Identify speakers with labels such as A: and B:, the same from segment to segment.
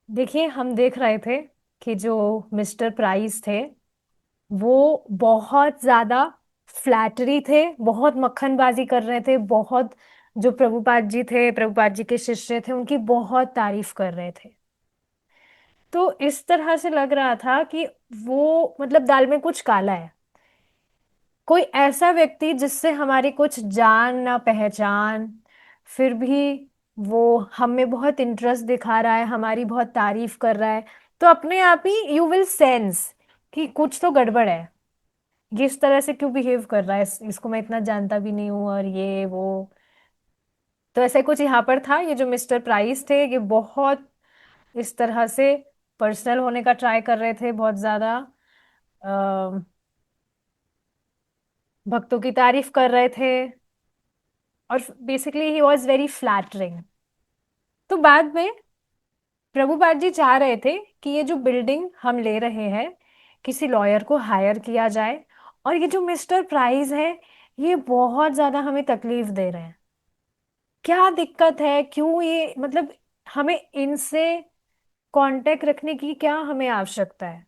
A: देखिए, हम देख रहे थे कि जो मिस्टर प्राइस थे वो बहुत ज्यादा फ्लैटरी थे, बहुत मक्खनबाजी कर रहे थे, बहुत जो प्रभुपाद जी के शिष्य थे उनकी बहुत तारीफ कर रहे थे। तो इस तरह से लग रहा था कि वो मतलब दाल में कुछ काला है। कोई ऐसा व्यक्ति जिससे हमारी कुछ जान ना पहचान, फिर भी वो हम में बहुत इंटरेस्ट दिखा रहा है, हमारी बहुत तारीफ कर रहा है। तो अपने आप ही यू विल सेंस कि कुछ तो गड़बड़ है। ये इस तरह से क्यों बिहेव कर रहा है, इसको मैं इतना जानता भी नहीं हूँ और ये वो। तो ऐसा कुछ यहाँ पर था। ये जो मिस्टर प्राइस थे ये बहुत इस तरह से पर्सनल होने का ट्राई कर रहे थे, बहुत ज्यादा अ, भक्तों की तारीफ कर रहे थे, और basically he was very flattering. तो बाद में प्रभुपाद जी चाह रहे थे कि ये जो बिल्डिंग हम ले रहे हैं किसी लॉयर को हायर किया जाए, और ये जो मिस्टर प्राइस है ये बहुत ज्यादा हमें तकलीफ दे रहे हैं। क्या दिक्कत है, क्यों ये मतलब हमें इनसे कांटेक्ट रखने की क्या हमें आवश्यकता है।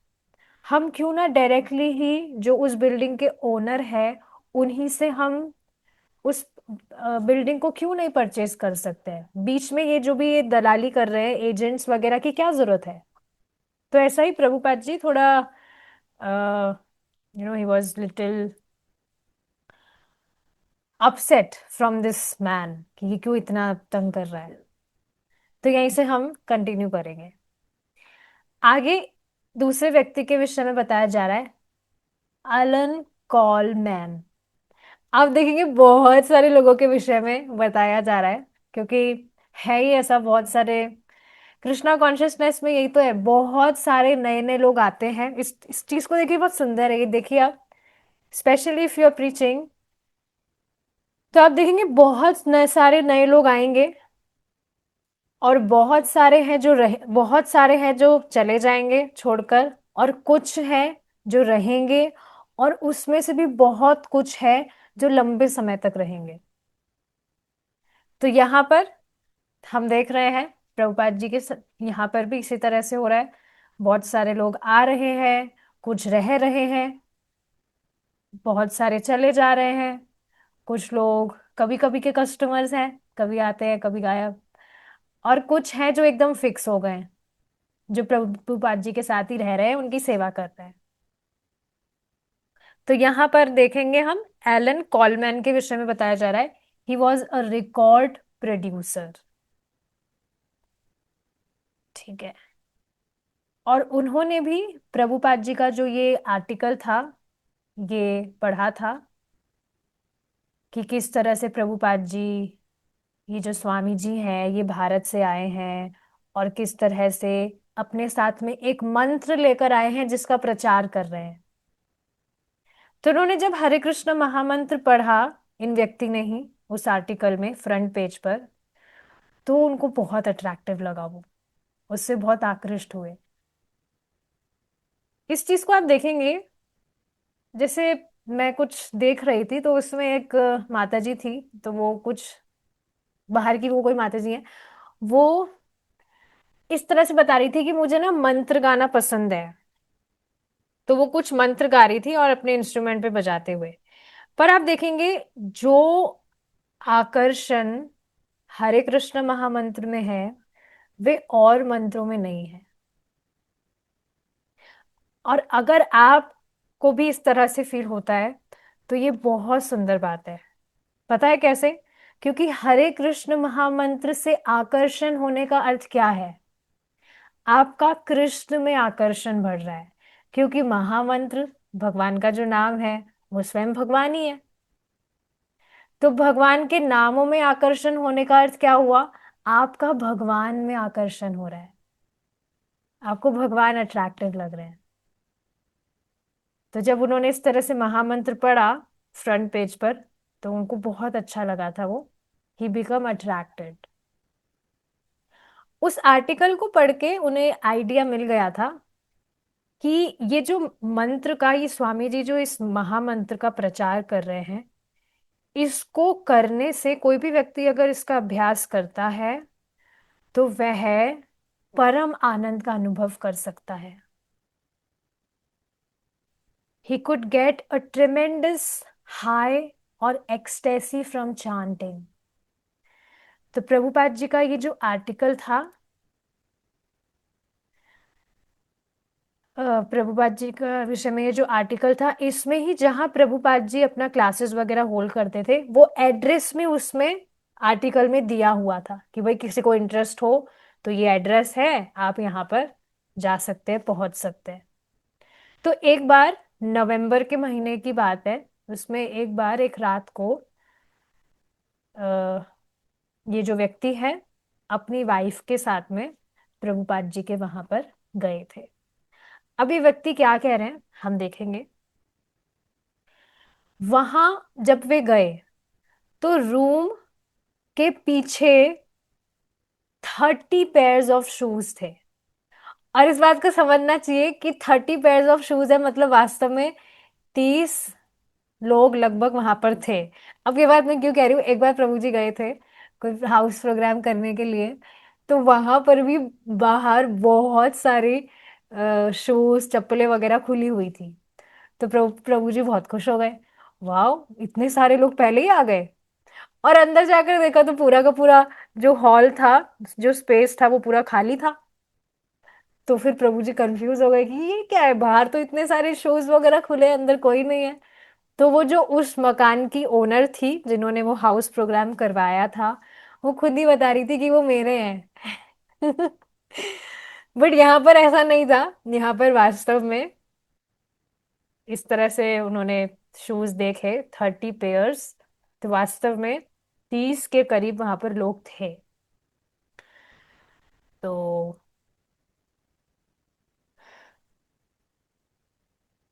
A: हम क्यों ना डायरेक्टली ही जो उस बिल्डिंग के ओनर है उन्हीं से हम उस बिल्डिंग को क्यों नहीं परचेज कर सकते हैं। बीच में ये जो भी ये दलाली कर रहे हैं एजेंट्स वगैरह की क्या जरूरत है। तो ऐसा ही प्रभुपाद जी थोड़ा he was little upset from this man कि ये क्यों इतना तंग कर रहा है। तो यहीं से हम कंटिन्यू करेंगे आगे। दूसरे व्यक्ति के विषय में बताया जा रहा है, एलन कॉलमैन। आप देखेंगे बहुत सारे लोगों के विषय में बताया जा रहा है, क्योंकि है ही ऐसा। बहुत सारे कृष्णा कॉन्शियसनेस में यही तो है, बहुत सारे नए नए लोग आते हैं। इस चीज को देखिए, बहुत सुंदर है ये। देखिए आप, specially if you are preaching, तो आप देखेंगे बहुत नए सारे नए लोग आएंगे, और बहुत सारे हैं जो चले जाएंगे छोड़कर, और कुछ है जो रहेंगे, और उसमें से भी बहुत कुछ है जो लंबे समय तक रहेंगे। तो यहाँ पर हम देख रहे हैं प्रभुपाद जी के यहाँ पर भी इसी तरह से हो रहा है। बहुत सारे लोग आ रहे हैं, कुछ रह रहे हैं, बहुत सारे चले जा रहे हैं। कुछ लोग कभी कभी के कस्टमर्स हैं, कभी आते हैं कभी गायब, और कुछ हैं जो एकदम फिक्स हो गए हैं, जो प्रभुपाद जी के साथ ही रह रहे हैं, उनकी सेवा कर रहे हैं। तो यहाँ पर देखेंगे हम, एलन कॉलमैन के विषय में बताया जा रहा है। He was a record producer. ठीक है। और उन्होंने भी प्रभुपाद जी का जो ये आर्टिकल था ये पढ़ा था, कि किस तरह से प्रभुपाद जी, ये जो स्वामी जी हैं ये भारत से आए हैं, और किस तरह से अपने साथ में एक मंत्र लेकर आए हैं जिसका प्रचार कर रहे हैं। तो उन्होंने जब हरे कृष्ण महामंत्र पढ़ा, इन व्यक्ति ने ही, उस आर्टिकल में फ्रंट पेज पर, तो उनको बहुत अट्रैक्टिव लगा वो, उससे बहुत आकृष्ट हुए। इस चीज को आप देखेंगे, जैसे मैं कुछ देख रही थी तो उसमें एक माता जी थी, तो वो कुछ बाहर की वो कोई माता जी है, वो इस तरह से बता रही थी कि मुझे ना मंत्र गाना पसंद है। तो वो कुछ मंत्र गा रही थी और अपने इंस्ट्रूमेंट पे बजाते हुए। पर आप देखेंगे जो आकर्षण हरे कृष्ण महामंत्र में है वे और मंत्रों में नहीं है। और अगर आपको भी इस तरह से फील होता है तो ये बहुत सुंदर बात है। पता है कैसे? क्योंकि हरे कृष्ण महामंत्र से आकर्षण होने का अर्थ क्या है? आपका कृष्ण में आकर्षण बढ़ रहा है, क्योंकि महामंत्र, भगवान का जो नाम है, वो स्वयं भगवान ही है। तो भगवान के नामों में आकर्षण होने का अर्थ क्या हुआ? आपका भगवान में आकर्षण हो रहा है, आपको भगवान अट्रैक्टिव लग रहे हैं। तो जब उन्होंने इस तरह से महामंत्र पढ़ा फ्रंट पेज पर, तो उनको बहुत अच्छा लगा था वो। He become attracted. उस आर्टिकल को पढ़ के उन्हें आइडिया मिल गया था कि ये जो मंत्र का, ये स्वामी जी जो इस महामंत्र का प्रचार कर रहे हैं, इसको करने से कोई भी व्यक्ति अगर इसका अभ्यास करता है तो वह परम आनंद का अनुभव कर सकता है। He could get a tremendous high और ecstasy from chanting। तो प्रभुपाद जी का ये जो आर्टिकल था, प्रभुपाद जी का विषय में ये जो आर्टिकल था, इसमें ही जहां प्रभुपाद जी अपना क्लासेस वगैरह होल्ड करते थे, वो एड्रेस में उसमें आर्टिकल में दिया हुआ था कि भाई किसी को इंटरेस्ट हो तो ये एड्रेस है, आप यहाँ पर जा सकते हैं, पहुंच सकते हैं। तो एक बार नवंबर के महीने की बात है, उसमें एक बार एक रात को आ, ये जो व्यक्ति है अपनी वाइफ के साथ में प्रभुपाद जी के वहां पर गए थे। अब ये व्यक्ति क्या कह रहे हैं हम देखेंगे। वहां जब वे गए तो रूम के पीछे 30 पेयर्स ऑफ शूज थे। और इस बात को समझना चाहिए कि 30 पेयर्स ऑफ शूज है, मतलब वास्तव में 30 लोग लगभग वहां पर थे। अब ये बात मैं क्यों कह रही हूँ, एक बार प्रभु जी गए थे कोई हाउस प्रोग्राम करने के लिए, तो वहां पर भी बाहर बहुत सारी शूज चप्पलें वगैरह खुली हुई थी। तो प्रभु प्रभु जी बहुत खुश हो गए, वाह इतने सारे लोग पहले ही आ गए। और अंदर जाकर देखा तो पूरा का पूरा जो हॉल था, जो स्पेस था, वो पूरा खाली था। तो फिर प्रभु जी कंफ्यूज हो गए कि ये क्या है, बाहर तो इतने सारे शूज वगैरह खुले हैं, अंदर कोई नहीं है। तो वो जो उस मकान की ओनर थी जिन्होंने वो हाउस प्रोग्राम करवाया था, वो खुद ही बता रही थी कि वो मेरे हैं। बट यहाँ पर ऐसा नहीं था, यहाँ पर वास्तव में इस तरह से उन्होंने शूज देखे 30 पेयर्स, तो वास्तव में 30 के करीब वहां पर लोग थे। तो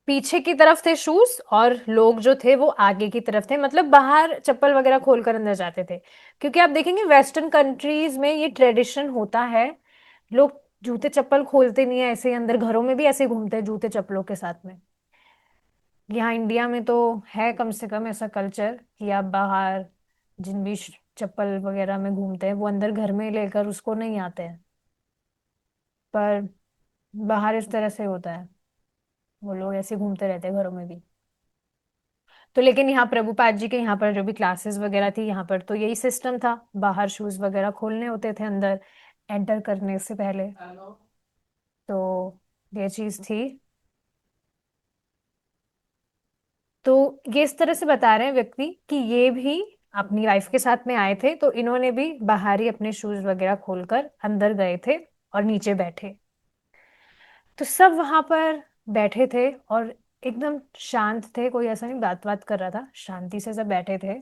A: पीछे की तरफ थे शूज और लोग जो थे वो आगे की तरफ थे, मतलब बाहर चप्पल वगैरह खोलकर अंदर जाते थे। क्योंकि आप देखेंगे वेस्टर्न कंट्रीज में ये ट्रेडिशन होता है, लोग जूते चप्पल खोलते नहीं है, ऐसे ही अंदर घरों में भी ऐसे ही घूमते हैं जूते चप्पलों के साथ में। यहाँ इंडिया में तो है कम से कम ऐसा कल्चर कि आप बाहर जिन भी चप्पल वगैरह में घूमते हैं वो अंदर घर में लेकर उसको नहीं आते हैं। पर बाहर इस तरह से होता है, वो लोग ऐसे घूमते रहते हैं घरों में भी। तो लेकिन यहाँ प्रभुपाद जी के यहाँ पर जो भी क्लासेस वगैरह थी, यहाँ पर तो यही सिस्टम था, बाहर शूज वगैरह खोलने होते थे अंदर एंटर करने से पहले। तो ये चीज थी। तो ये इस तरह से बता रहे हैं व्यक्ति कि ये भी अपनी वाइफ के साथ में आए थे, तो इन्होंने भी बाहर ही अपने शूज वगैरह खोलकर अंदर गए थे और नीचे बैठे। तो सब वहां पर बैठे थे और एकदम शांत थे, कोई ऐसा नहीं बात बात कर रहा था, शांति से सब बैठे थे।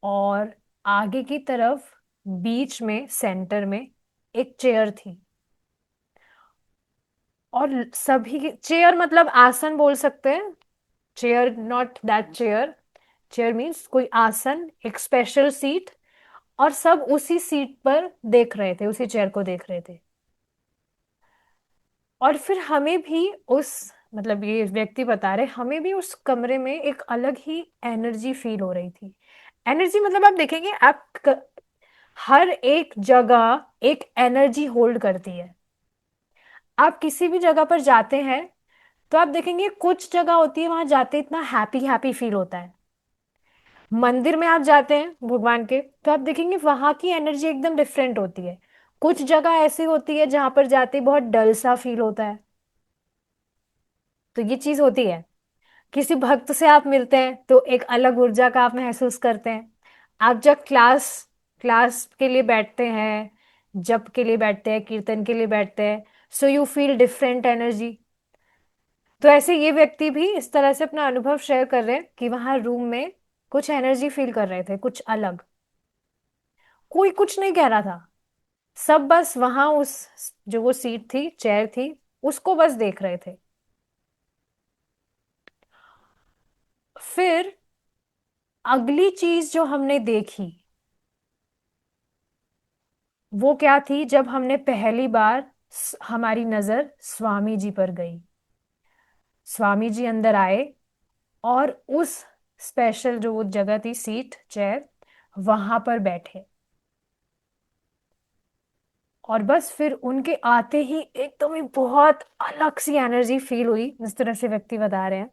A: और आगे की तरफ बीच में सेंटर में एक चेयर थी। और सभी चेयर मतलब आसन बोल सकते हैं, chair not that chair, chair means कोई आसन, एक स्पेशल सीट। और सब उसी सीट पर देख रहे थे, उसी चेयर को देख रहे थे। और फिर हमें भी उस, मतलब ये व्यक्ति बता रहे, हमें भी उस कमरे में एक अलग ही एनर्जी फील हो रही थी। एनर्जी मतलब आप देखेंगे हर एक जगह एक एनर्जी होल्ड करती है। आप किसी भी जगह पर जाते हैं तो आप देखेंगे कुछ जगह होती है वहां जाते इतना हैप्पी हैप्पी फील होता है। मंदिर में आप जाते हैं भगवान के तो आप देखेंगे वहां की एनर्जी एकदम डिफरेंट होती है। कुछ जगह ऐसी होती है जहां पर जाते ही बहुत डल सा फील होता है। तो ये चीज होती है। किसी भक्त से आप मिलते हैं तो एक अलग ऊर्जा का आप महसूस करते हैं। आप जब क्लास क्लास के लिए बैठते हैं, जप के लिए बैठते हैं, कीर्तन के लिए बैठते हैं, so you feel different energy. तो ऐसे ये व्यक्ति भी इस तरह से अपना अनुभव शेयर कर रहे हैं कि वहां रूम में कुछ एनर्जी फील कर रहे थे, कुछ अलग। कोई कुछ नहीं कह रहा था, सब बस वहां उस जो वो सीट थी, चेयर थी, उसको बस देख रहे थे। फिर अगली चीज जो हमने देखी वो क्या थी, जब हमने पहली बार हमारी नजर स्वामी जी पर गई। स्वामी जी अंदर आए और उस स्पेशल जो वो जगह थी, सीट चेयर, वहां पर बैठे। और बस फिर उनके आते ही एकदम ही बहुत अलग सी एनर्जी फील हुई, जिस तरह से व्यक्ति बता रहे हैं।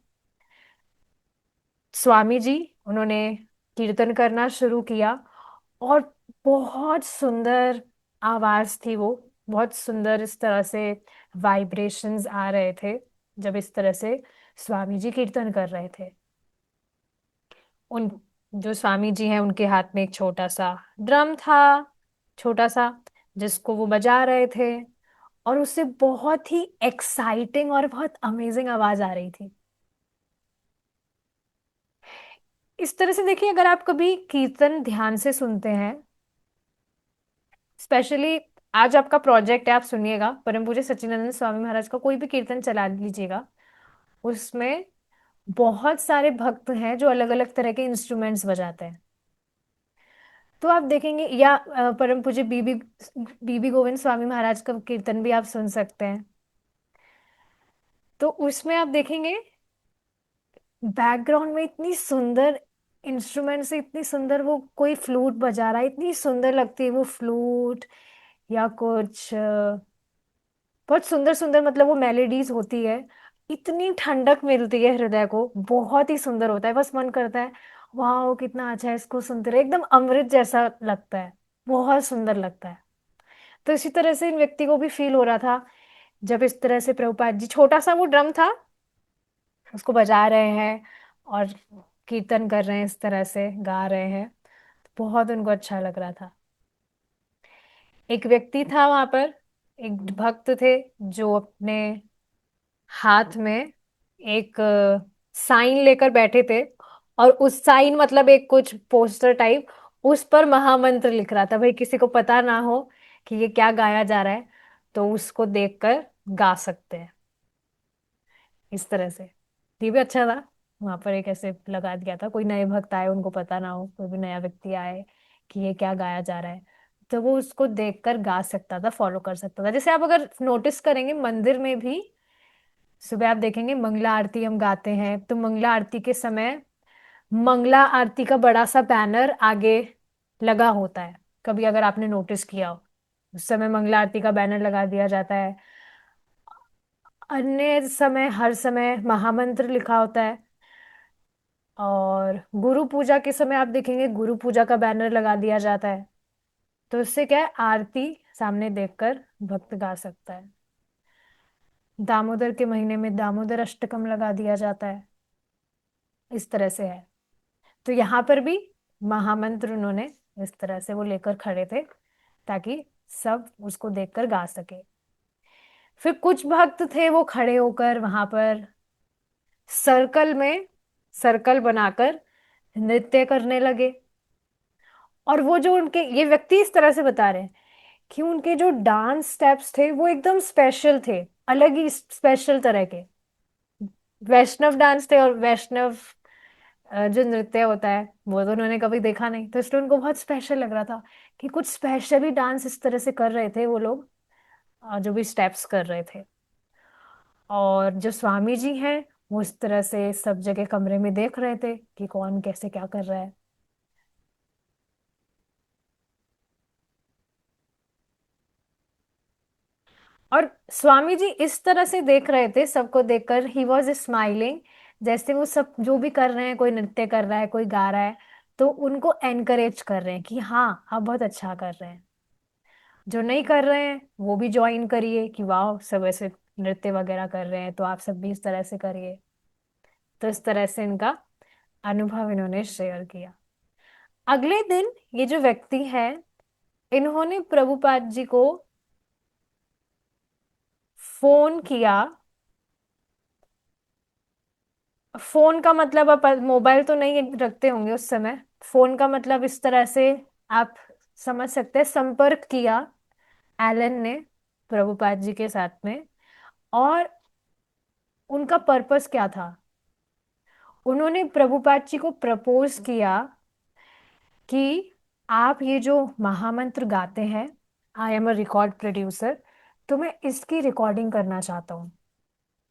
A: स्वामी जी, उन्होंने कीर्तन करना शुरू किया, और बहुत सुंदर आवाज थी वो, बहुत सुंदर इस तरह से वाइब्रेशंस आ रहे थे जब इस तरह से स्वामी जी कीर्तन कर रहे थे। उन जो स्वामी जी हैं उनके हाथ में एक छोटा सा ड्रम था, छोटा सा, जिसको वो बजा रहे थे, और उससे बहुत ही एक्साइटिंग और बहुत अमेजिंग आवाज आ रही थी। इस तरह से देखिए, अगर आप कभी कीर्तन ध्यान से सुनते हैं, स्पेशली आज आपका प्रोजेक्ट है, आप सुनिएगा परम पूज्य सच्चिदानंद स्वामी महाराज का कोई भी कीर्तन चला लीजिएगा। उसमें बहुत सारे भक्त हैं जो अलग अलग तरह के इंस्ट्रूमेंट्स बजाते हैं। तो आप देखेंगे, या परम पूज्य बीबी बीबी गोविंद स्वामी महाराज का कीर्तन भी आप सुन सकते हैं। तो उसमें आप देखेंगे बैकग्राउंड में इतनी सुंदर इंस्ट्रूमेंट से, इतनी सुंदर वो कोई फ्लूट बजा रहा है, इतनी सुंदर लगती है वो फ्लूट, या कुछ बहुत सुंदर सुंदर, मतलब वो मेलोडीज होती है, इतनी ठंडक मिलती है हृदय को, बहुत ही सुंदर होता है, बस मन करता है वाह कितना अच्छा है, इसको सुनते रहे, एकदम अमृत जैसा लगता है, बहुत सुंदर लगता है। तो इसी तरह से इन व्यक्ति को भी फील हो रहा था, जब इस तरह से प्रभुपाद जी, छोटा सा वो ड्रम था, उसको बजा रहे हैं और कीर्तन कर रहे हैं, इस तरह से गा रहे हैं, बहुत उनको अच्छा लग रहा था। एक व्यक्ति था वहां पर, एक भक्त थे, जो अपने हाथ में एक साइन लेकर बैठे थे, और उस साइन मतलब एक कुछ पोस्टर टाइप, उस पर महामंत्र लिख रहा था, भाई किसी को पता ना हो कि ये क्या गाया जा रहा है, तो उसको देखकर गा सकते हैं, इस तरह से। ये भी अच्छा था, वहां पर एक ऐसे लगा दिया था, कोई नए भक्त आए उनको पता ना हो, कोई भी नया व्यक्ति आए कि ये क्या गाया जा रहा है, तो वो उसको देखकर गा सकता था, फॉलो कर सकता था। जैसे आप अगर नोटिस करेंगे मंदिर में भी, सुबह आप देखेंगे मंगला आरती हम गाते हैं, तो मंगला आरती के समय मंगला आरती का बड़ा सा बैनर आगे लगा होता है, कभी अगर आपने नोटिस किया हो, उस समय मंगला आरती का बैनर लगा दिया जाता है। अन्य समय हर समय महामंत्र लिखा होता है, और गुरु पूजा के समय आप देखेंगे गुरु पूजा का बैनर लगा दिया जाता है। तो इससे क्या है, आरती सामने देखकर भक्त गा सकता है। दामोदर के महीने में दामोदर अष्टकम लगा दिया जाता है, इस तरह से है। तो यहाँ पर भी महामंत्र उन्होंने इस तरह से वो लेकर खड़े थे, ताकि सब उसको देखकर गा सके। फिर कुछ भक्त थे वो खड़े होकर वहां पर सर्कल में, सर्कल बनाकर नृत्य करने लगे। और वो जो उनके ये व्यक्ति इस तरह से बता रहे हैं कि उनके जो डांस स्टेप्स थे वो एकदम स्पेशल थे, अलग ही स्पेशल तरह के वैष्णव डांस थे। और वैष्णव जो नृत्य होता है वो तो उन्होंने कभी देखा नहीं, तो इसलिए उनको बहुत स्पेशल लग रहा था कि कुछ स्पेशल ही डांस इस तरह से कर रहे थे वो लोग, जो भी स्टेप्स कर रहे थे। और जो स्वामी जी हैं वो इस तरह से सब जगह कमरे में देख रहे थे कि कौन कैसे क्या कर रहा है। और स्वामी जी इस तरह से देख रहे थे सबको देखकर, ही वॉज स्माइलिंग, जैसे वो सब जो भी कर रहे हैं, कोई नृत्य कर रहा है, कोई गा रहा है, तो उनको एनकरेज कर रहे हैं कि हाँ आप बहुत अच्छा कर रहे हैं। जो नहीं कर रहे हैं वो भी ज्वाइन करिए, कि वाह सब ऐसे नृत्य वगैरह कर रहे हैं, तो आप सब भी इस तरह से करिए। तो इस तरह से इनका अनुभव इन्होंने शेयर किया। अगले दिन ये जो व्यक्ति है, इन्होंने प्रभुपाद जी को फोन किया। फोन का मतलब, आप मोबाइल तो नहीं रखते होंगे उस समय, फोन का मतलब इस तरह से आप समझ सकते हैं, संपर्क किया एलन ने प्रभुपाद जी के साथ में। और उनका पर्पस क्या था, उन्होंने प्रभुपाद जी को प्रपोज किया कि आप ये जो महामंत्र गाते हैं, I am a record producer, तो मैं इसकी रिकॉर्डिंग करना चाहता हूँ,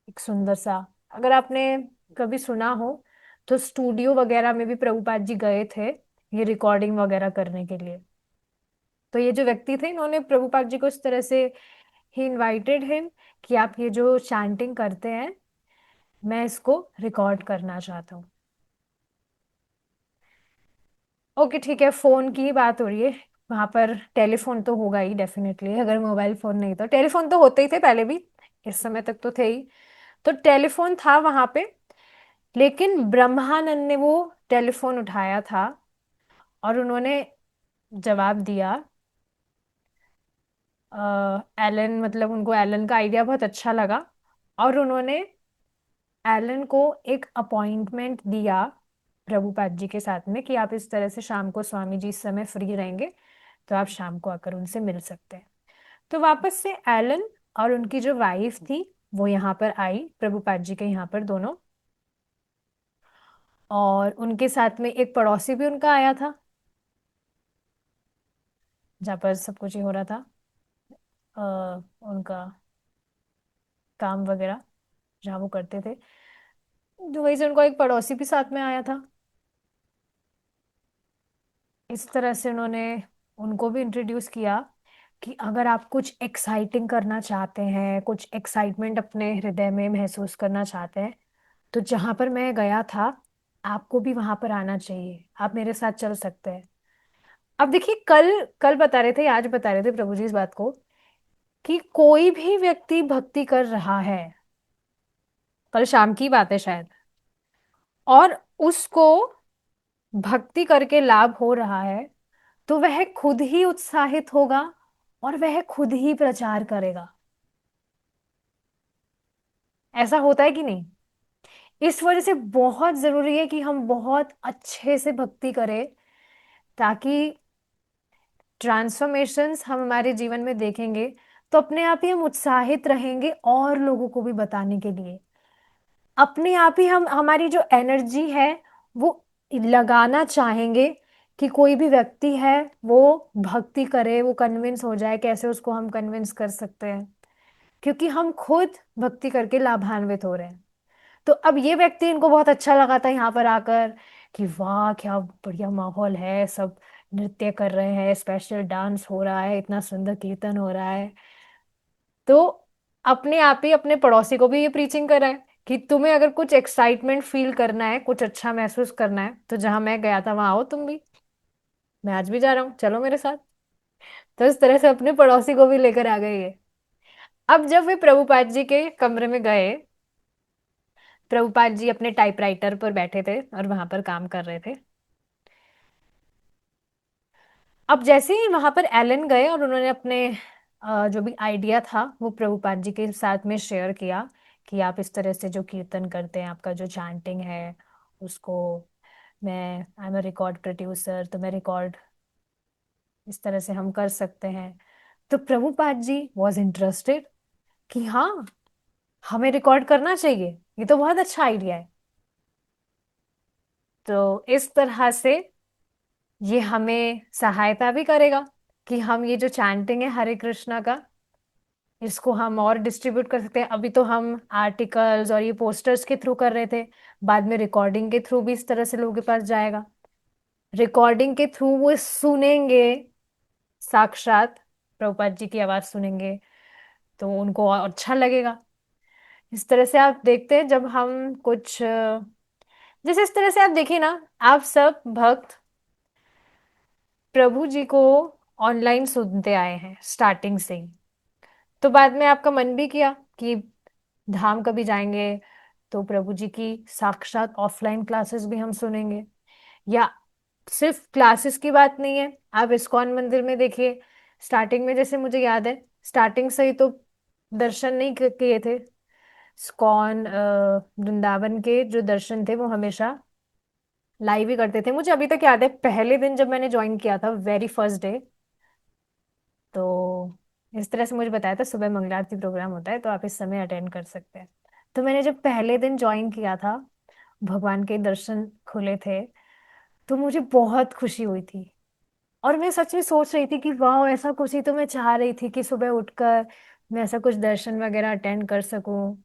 A: एक सुंदर सा। अगर आपने कभी सुना हो तो स्टूडियो वगैरह में भी प्रभुपाद जी गए थे ये रिकॉर्डिंग वगैरह करने के लिए। तो ये जो व्यक्ति थे इन्होंने प्रभुपाद जी को इस तरह से ही इनवाइटेड हिम कि आप ये जो चैंटिंग करते हैं मैं इसको रिकॉर्ड करना चाहता हूँ। ओके ठीक है, फोन की ही बात हो रही है। वहां पर टेलीफोन तो होगा ही डेफिनेटली, अगर मोबाइल फोन नहीं तो टेलीफोन तो होते ही थे पहले भी, इस समय तक तो थे ही। तो टेलीफोन था वहां पे, लेकिन ब्रह्मानंद ने वो टेलीफोन उठाया था और उन्होंने जवाब दिया। एलन, मतलब उनको एलन का आइडिया बहुत अच्छा लगा और उन्होंने एलन को एक अपॉइंटमेंट दिया प्रभुपाद जी के साथ में कि आप इस तरह से शाम को, स्वामी जी इस समय फ्री रहेंगे तो आप शाम को आकर उनसे मिल सकते हैं। तो वापस से एलन और उनकी जो वाइफ थी वो यहाँ पर आई प्रभुपाद जी के यहाँ पर दोनों, और उनके साथ में एक पड़ोसी भी उनका आया था जहाँ पर सब कुछ ही हो रहा था, उनका काम वगैरह जहाँ वो करते थे। तो वहीं से उनको एक पड़ोसी भी साथ में आया था। इस तरह से उन्होंने उनको भी इंट्रोड्यूस किया कि अगर आप कुछ एक्साइटिंग करना चाहते हैं, कुछ एक्साइटमेंट अपने हृदय में महसूस करना चाहते हैं, तो जहां पर मैं गया था आपको भी वहां पर आना चाहिए, आप मेरे साथ चल सकते हैं। अब देखिए, कल कल बता रहे थे, आज बता रहे थे प्रभु जी इस बात को कि कोई भी व्यक्ति भक्ति कर रहा है, कल शाम की बात है शायद, और उसको भक्ति करके लाभ हो रहा है, तो वह खुद ही उत्साहित होगा और वह खुद ही प्रचार करेगा। ऐसा होता है कि नहीं? इस वजह से बहुत जरूरी है कि हम बहुत अच्छे से भक्ति करें, ताकि ट्रांसफॉर्मेशंस हम हमारे जीवन में देखेंगे तो अपने आप ही हम उत्साहित रहेंगे और लोगों को भी बताने के लिए। अपने आप ही हम, हमारी जो एनर्जी है वो लगाना चाहेंगे कि कोई भी व्यक्ति है वो भक्ति करे, वो कन्विंस हो जाए। कैसे उसको हम कन्विंस कर सकते हैं? क्योंकि हम खुद भक्ति करके लाभान्वित हो रहे हैं। तो अब ये व्यक्ति, इनको बहुत अच्छा लगा था यहाँ पर आकर कि वाह क्या बढ़िया माहौल है, सब नृत्य कर रहे हैं, स्पेशल डांस हो रहा है, इतना सुंदर कीर्तन हो रहा है। तो अपने आप ही अपने पड़ोसी को भी ये प्रीचिंग करा है कि तुम्हें अगर कुछ एक्साइटमेंट फील करना है, कुछ अच्छा महसूस करना है, तो जहां मैं गया था वहां आओ तुम भी, मैं आज भी जा रहा हूँ, चलो मेरे साथ। तो इस तरह से अपने पड़ोसी को भी लेकर आ गए ये। अब जब वे प्रभुपाद जी के कमरे में गए, प्रभुपाद जी अपने टाइपराइटर पर बैठे थे और वहां पर काम कर रहे थे। अब जैसे ही वहां पर एलन गए और उन्होंने अपने जो भी आइडिया था वो प्रभुपाद जी के साथ में शेयर किया कि आप इस तरह से जो कीर्तन करते हैं, आपका जो चैंटिंग है उसको, मैं, I am a record producer, तो मैं रिकॉर्ड इस तरह से हम कर सकते हैं। तो प्रभुपाद जी वॉज इंटरेस्टेड कि हाँ, हमें रिकॉर्ड करना चाहिए, ये तो बहुत अच्छा आइडिया है। तो इस तरह से ये हमें सहायता भी करेगा कि हम ये जो चैंटिंग है हरे कृष्णा का, इसको हम और डिस्ट्रीब्यूट कर सकते हैं। अभी तो हम आर्टिकल्स और ये पोस्टर्स के थ्रू कर रहे थे, बाद में रिकॉर्डिंग के थ्रू भी इस तरह से लोगों के पास जाएगा। रिकॉर्डिंग के थ्रू वो सुनेंगे, साक्षात प्रभुपाद जी की आवाज सुनेंगे, तो उनको और अच्छा लगेगा। इस तरह से आप देखते हैं जब हम कुछ जैसे इस तरह से आप देखिए ना, आप सब भक्त प्रभु जी को ऑनलाइन सुनते आए हैं स्टार्टिंग से ही, तो बाद में आपका मन भी किया कि धाम कभी जाएंगे तो प्रभु जी की साक्षात ऑफलाइन क्लासेस भी हम सुनेंगे। या सिर्फ क्लासेस की बात नहीं है, आप इस्कॉन मंदिर में देखिए, स्टार्टिंग में जैसे मुझे याद है, स्टार्टिंग से ही तो दर्शन नहीं किए थे। इस्कॉन वृंदावन के जो दर्शन थे वो हमेशा लाइव ही करते थे। मुझे अभी तक याद है पहले दिन जब मैंने ज्वाइन किया था, वेरी फर्स्ट डे, तो इस तरह से मुझे बताया था सुबह मंगला आरती प्रोग्राम होता है तो आप इस समय अटेंड कर सकते हैं। तो मैंने जब पहले दिन ज्वाइन किया था, भगवान के दर्शन खुले थे, तो मुझे बहुत खुशी हुई थी। और मैं सच में सोच रही थी कि वाह, ऐसा कुछ ही तो मैं चाह रही थी कि सुबह उठकर मैं ऐसा कुछ दर्शन वगैरह अटेंड कर सकूं।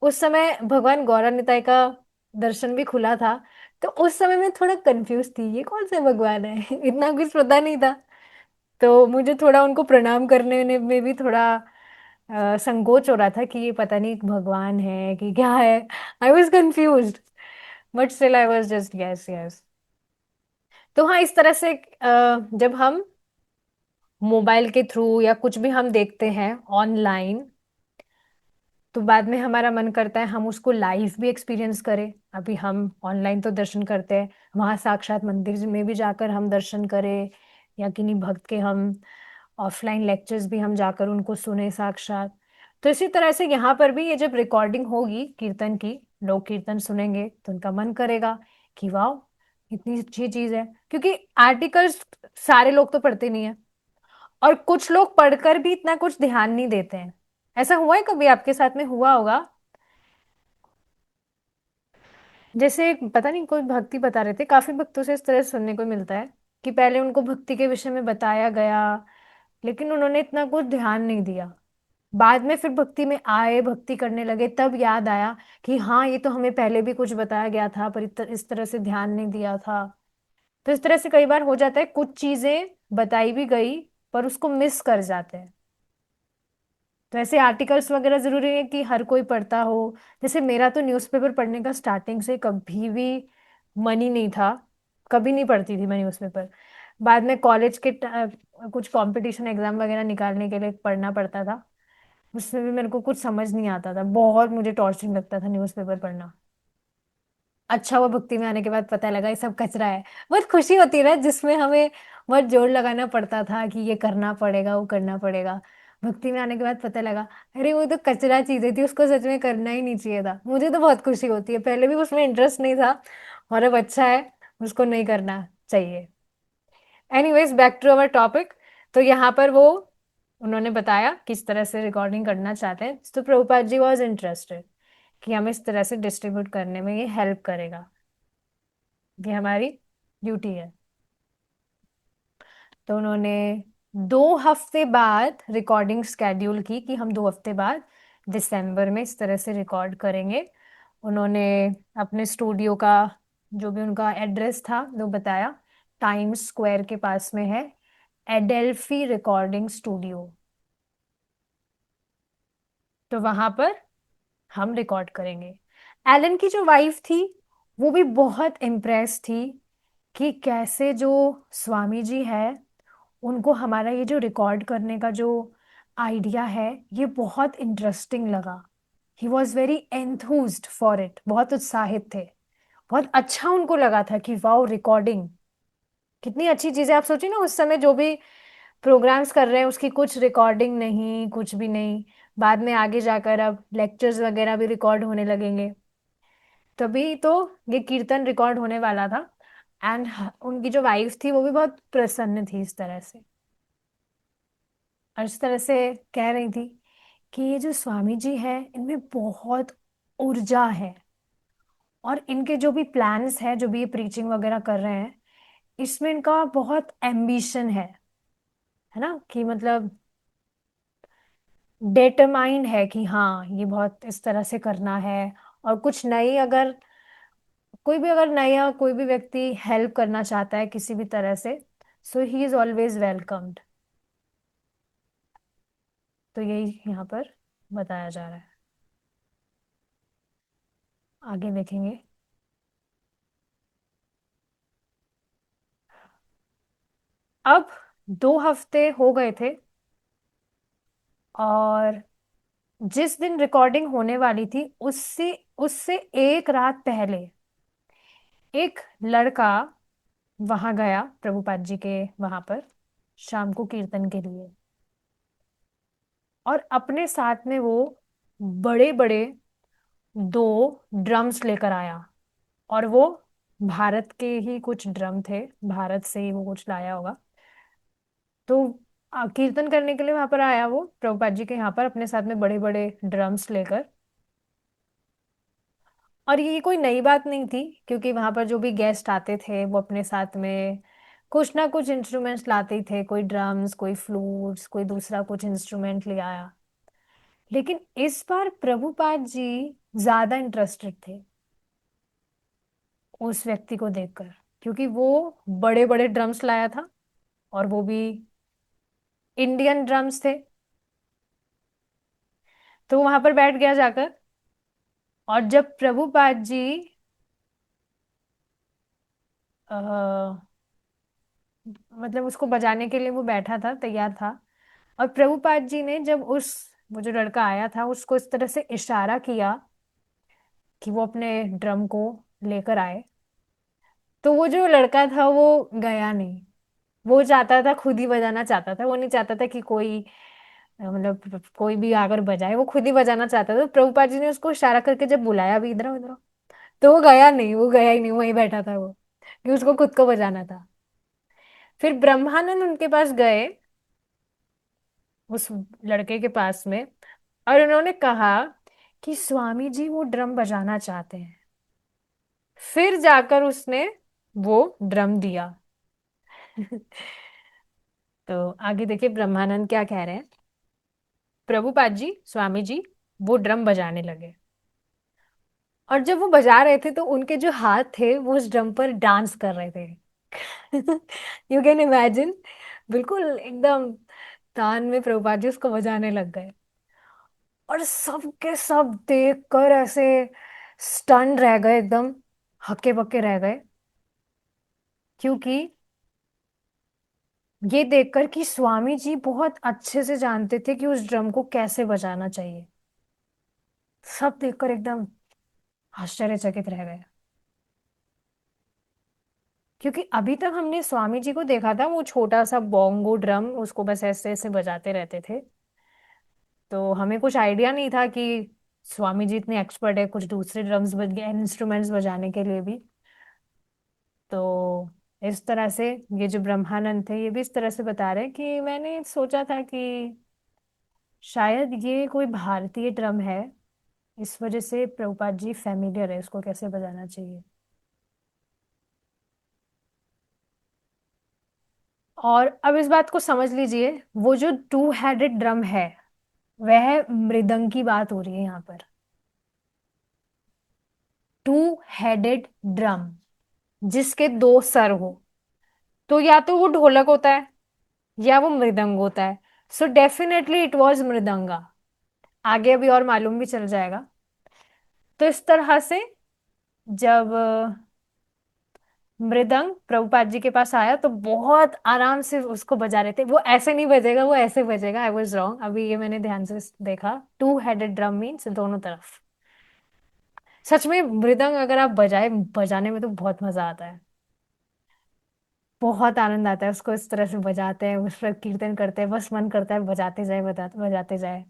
A: उस समय भगवान गौरानिताई का दर्शन भी खुला था, तो उस समय मैं थोड़ा कंफ्यूज थी, ये कौन से भगवान है इतना कुछ पता नहीं था। तो मुझे थोड़ा उनको प्रणाम करने में भी थोड़ा संकोच हो रहा था कि ये पता नहीं भगवान है कि क्या है। I was confuse, but still I was just yes yes. तो हाँ, इस तरह से जब हम मोबाइल के थ्रू या कुछ भी हम देखते हैं ऑनलाइन, तो बाद में हमारा मन करता है हम उसको लाइव भी एक्सपीरियंस करें। अभी हम ऑनलाइन तो दर्शन करते हैं, वहां साक्षात मंदिर में भी जाकर हम दर्शन करें, या किन्हीं भक्त के हम ऑफलाइन लेक्चर्स भी हम जाकर उनको सुने साक्षात। तो इसी तरह से यहाँ पर भी ये जब रिकॉर्डिंग होगी कीर्तन की, लोग कीर्तन सुनेंगे तो उनका मन करेगा कि वाह, इतनी अच्छी चीज है। क्योंकि आर्टिकल्स सारे लोग तो पढ़ते नहीं है, और कुछ लोग पढ़कर भी इतना कुछ ध्यान नहीं देते हैं। ऐसा हुआ है कभी आपके साथ में, हुआ होगा। जैसे पता नहीं कोई भक्ति बता रहे थे, काफी भक्तों से इस तरह सुनने को मिलता है कि पहले उनको भक्ति के विषय में बताया गया, लेकिन उन्होंने इतना कुछ ध्यान नहीं दिया। बाद में फिर भक्ति में आए, भक्ति करने लगे, तब याद आया कि हाँ, ये तो हमें पहले भी कुछ बताया गया था, पर इस तरह से ध्यान नहीं दिया था। तो इस तरह से कई बार हो जाता है, कुछ चीजें बताई भी गई पर उसको मिस कर जाते हैं। तो ऐसे आर्टिकल्स वगैरह जरूरी है कि हर कोई पढ़ता हो। जैसे मेरा तो न्यूज़पेपर पढ़ने का स्टार्टिंग से कभी भी मन ही नहीं था, कभी नहीं पढ़ती थी मैं न्यूज़पेपर। बाद में कॉलेज के कुछ कंपटीशन एग्जाम वगैरह निकालने के लिए पढ़ना पड़ता था, उसमें भी मेरे को कुछ समझ नहीं आता था, बहुत मुझे टॉर्चरिंग लगता था न्यूज़पेपर पढ़ना। अच्छा हुआ भक्ति में आने के बाद पता लगा ये सब कचरा है। बहुत खुशी होती है ना, जिसमें हमें बहुत जोर लगाना पड़ता था कि ये करना पड़ेगा, वो करना पड़ेगा। भक्ति में आने के बाद पता लगा अरे वो तो कचरा चीजें थी, उसको सच में करना ही नहीं चाहिए था। मुझे तो बहुत खुशी होती है, पहले भी उसमें इंटरेस्ट नहीं था, और अब अच्छा है, उसको नहीं करना चाहिए। Anyways, back to our topic. तो यहाँ पर वो उन्होंने बताया किस तरह से रिकॉर्डिंग करना चाहते हैं, तो प्रभुपाद जी वॉज इंटरेस्टेड कि हम इस तरह से डिस्ट्रीब्यूट करने में ये हेल्प करेगा, ये हमारी ड्यूटी है। तो उन्होंने 2 हफ्ते बाद रिकॉर्डिंग स्केड्यूल की कि हम 2 हफ्ते बाद दिसंबर में इस तरह से रिकॉर्ड करेंगे। उन्होंने अपने स्टूडियो का जो भी उनका एड्रेस था वो बताया, टाइम्स स्क्वायर के पास में है एडेल्फी रिकॉर्डिंग स्टूडियो। तो वहां पर हम रिकॉर्ड करेंगे। एलन की जो वाइफ थी वो भी बहुत इम्प्रेस थी कि कैसे जो स्वामी जी है, उनको हमारा ये जो रिकॉर्ड करने का जो आइडिया है ये बहुत इंटरेस्टिंग लगा। He was very enthused for it, बहुत उत्साहित थे, बहुत अच्छा उनको लगा था कि वाओ, रिकॉर्डिंग कितनी अच्छी चीज है। आप सोचिए ना, उस समय जो भी प्रोग्राम्स कर रहे हैं उसकी कुछ रिकॉर्डिंग नहीं, कुछ भी नहीं। बाद में आगे जाकर अब लेक्चर्स वगैरह भी रिकॉर्ड होने लगेंगे, तभी तो ये कीर्तन रिकॉर्ड होने वाला था। एंड उनकी जो वाइफ थी वो भी बहुत प्रसन्न थी इस तरह से, और इस तरह से कह रही थी कि ये जो स्वामी जी है इनमें बहुत ऊर्जा है, और इनके जो भी प्लान्स है, जो भी ये प्रीचिंग वगैरह कर रहे हैं, इसमें इनका बहुत एम्बिशन है ना, कि मतलब डेटरमाइंड है कि हाँ ये बहुत इस तरह से करना है। और कुछ नई अगर कोई भी अगर नया कोई भी व्यक्ति हेल्प करना चाहता है किसी भी तरह से, सो ही इज ऑलवेज वेलकम्ड। तो यही यहाँ पर बताया जा रहा है, आगे देखेंगे। अब 2 हफ्ते हो गए थे, और जिस दिन रिकॉर्डिंग होने वाली थी उससे उससे एक रात पहले एक लड़का वहां गया प्रभुपाद जी के वहां पर शाम को कीर्तन के लिए, और अपने साथ में वो बड़े बड़े 2 ड्रम्स लेकर आया। और वो भारत के ही कुछ ड्रम थे, भारत से ही वो कुछ लाया होगा। तो कीर्तन करने के लिए वहां पर आया वो प्रभुपाद जी के यहाँ पर अपने साथ में बड़े बड़े ड्रम्स लेकर। और ये कोई नई बात नहीं थी, क्योंकि वहां पर जो भी गेस्ट आते थे वो अपने साथ में कुछ ना कुछ इंस्ट्रूमेंट्स लाते ही थे, कोई ड्रम्स, कोई फ्लूट्स, कोई दूसरा कुछ इंस्ट्रूमेंट ले आया। लेकिन इस बार प्रभुपाद जी ज्यादा इंटरेस्टेड थे उस व्यक्ति को देखकर, क्योंकि वो बड़े बड़े ड्रम्स लाया था, और वो भी इंडियन ड्रम्स थे। तो वो वहां पर बैठ गया जाकर। और जब प्रभुपाद जी आ, मतलब उसको बजाने के लिए वो बैठा था, तैयार था। और प्रभुपाद जी ने जब उस वो जो लड़का आया था उसको इस तरह से इशारा किया कि वो अपने ड्रम को लेकर आए, तो वो जो लड़का था वो गया नहीं। वो चाहता था, खुद ही बजाना चाहता था, वो नहीं चाहता था कि कोई मतलब कोई भी आकर बजाए, वो खुद ही बजाना चाहता था। तो प्रभुपाद जी ने उसको इशारा करके जब बुलाया भी, इधर आओ, इधर आओ, तो वो गया नहीं, वो गया ही नहीं, वहीं बैठा था वो, कि उसको खुद को बजाना था। फिर ब्रह्मानंद उनके पास गए, उस लड़के के पास में, और उन्होंने कहा कि स्वामी जी वो ड्रम बजाना चाहते हैं। फिर जाकर उसने वो ड्रम दिया। तो आगे देखिए ब्रह्मानंद क्या कह रहे हैं। प्रभुपाद जी, स्वामी जी वो ड्रम बजाने लगे। और जब वो बजा रहे थे तो उनके जो हाथ थे वो उस ड्रम पर डांस कर रहे थे। यू कैन इमेजिन, बिल्कुल एकदम तान में प्रभुपाद जी उसको बजाने लग गए। और सब के सब देख कर ऐसे स्टन रह गए, एकदम हक्के बक्के रह गए। क्योंकि ये देखकर कि स्वामी जी बहुत अच्छे से जानते थे कि उस ड्रम को कैसे बजाना चाहिए। सब देखकर एकदम आश्चर्यचकित रह गए। क्योंकि अभी तक हमने स्वामी जी को देखा था, वो छोटा सा बोंगो ड्रम, उसको बस ऐसे ऐसे बजाते रहते थे। तो हमें कुछ आइडिया नहीं था कि स्वामी जी इतने एक्सपर्ट है कुछ दूसरे ड्रम्स बज गए, इंस्ट्रूमेंट्स बजाने के लिए भी। तो इस तरह से ये जो ब्रह्मानंद थे ये भी इस तरह से बता रहे हैं कि मैंने सोचा था कि शायद ये कोई भारतीय ड्रम है, इस वजह से प्रभुपाद जी फेमिलियर है इसको कैसे बजाना चाहिए। और अब इस बात को समझ लीजिए, वो जो टू हेडेड ड्रम है वह मृदंग की बात हो रही है यहाँ पर। टू हेडेड ड्रम, जिसके दो सर हो। तो या तो वो ढोलक होता है या वो मृदंग होता है। So definitely it was mridanga. आगे अभी और मालूम भी चल जाएगा। तो इस तरह से जब मृदंग प्रभुपाद जी के पास आया तो बहुत आराम से उसको बजा रहे थे। वो ऐसे नहीं बजेगा, वो ऐसे बजेगा। आई वाज रॉन्ग, अभी ये मैंने ध्यान से देखा, टू हेडेड ड्रम मीन्स दोनों तरफ। सच में मृदंग अगर आप बजाए, बजाने में तो बहुत मजा आता है। बहुत आनंद आता है उसको इस तरह से बजाते हैं, उस पर कीर्तन करते हैं, बस मन करता है बजाते जाए, बजाते बजाते जाए।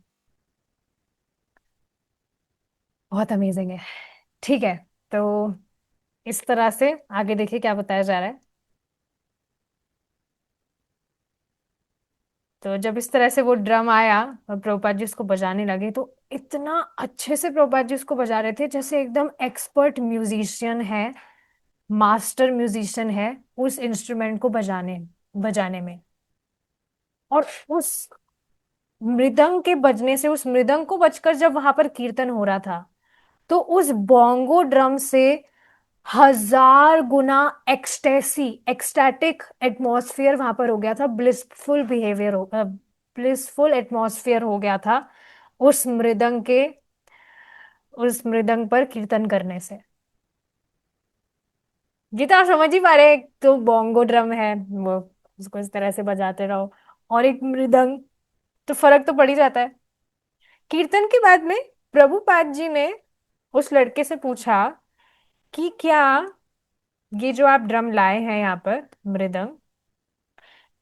A: बहुत अमेजिंग है। ठीक है, तो इस तरह से आगे देखिए क्या बताया जा रहा है। तो जब इस तरह से वो ड्रम आया और प्रभुपाद जी उसको बजाने लगे, तो इतना अच्छे से प्रभुपाद जी उसको बजा रहे थे जैसे एकदम एक्सपर्ट म्यूजिशियन है, मास्टर म्यूजिशियन है उस इंस्ट्रूमेंट को बजाने बजाने में। और उस मृदंग के बजने से, उस मृदंग को बजकर जब वहां पर कीर्तन हो रहा था, तो उस बोंगो ड्रम से 1000 गुना एक्सटेसी, एक्सटैटिक एटमॉस्फेयर वहां पर हो गया था, ब्लिसफुल बिहेवियर हो, ब्लिसफुल एटमॉस्फेयर हो गया था उस मृदंग के, उस मृदंग पर कीर्तन करने से। ये तो आप समझ ही पा रहे हैं, एक तो बोंगो ड्रम है वो, उसको इस तरह से बजाते रहो, और एक मृदंग, तो फर्क तो पड़ ही जाता है। कीर्तन के बाद में प्रभुपाद जी ने उस लड़के से पूछा कि क्या ये जो आप ड्रम लाए हैं यहाँ पर, मृदंग,